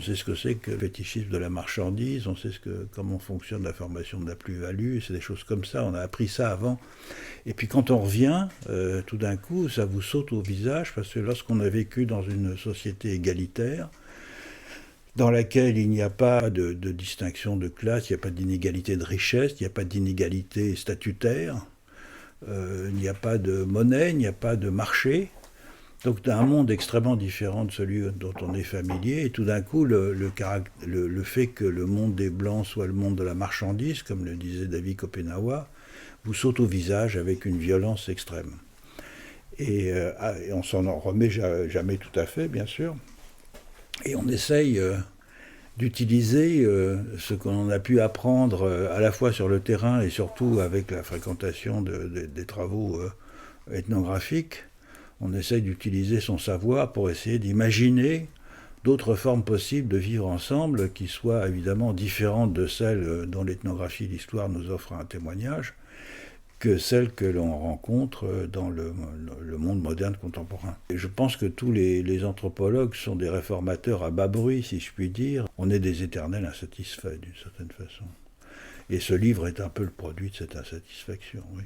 on sait ce que c'est que le fétichisme de la marchandise, on sait comment fonctionne la formation de la plus-value, c'est des choses comme ça, on a appris ça avant. Et puis quand on revient, tout d'un coup, ça vous saute au visage, parce que lorsqu'on a vécu dans une société égalitaire, dans laquelle il n'y a pas de distinction de classe, il n'y a pas d'inégalité de richesse, il n'y a pas d'inégalité statutaire, il n'y a pas de monnaie, il n'y a pas de marché. Donc un monde extrêmement différent de celui dont on est familier, et tout d'un coup, le fait que le monde des Blancs soit le monde de la marchandise, comme le disait David Kopenawa, vous saute au visage avec une violence extrême. Et on s'en remet jamais tout à fait, bien sûr. Et on essaye d'utiliser ce qu'on a pu apprendre à la fois sur le terrain et surtout avec la fréquentation des travaux ethnographiques. On essaye d'utiliser son savoir pour essayer d'imaginer d'autres formes possibles de vivre ensemble qui soient évidemment différentes de celles dont l'ethnographie et l'histoire nous offrent un témoignage, que celles que l'on rencontre dans le monde moderne contemporain. Et je pense que tous les anthropologues sont des réformateurs à bas bruit, si je puis dire. On est des éternels insatisfaits, d'une certaine façon. Et ce livre est un peu le produit de cette insatisfaction, oui.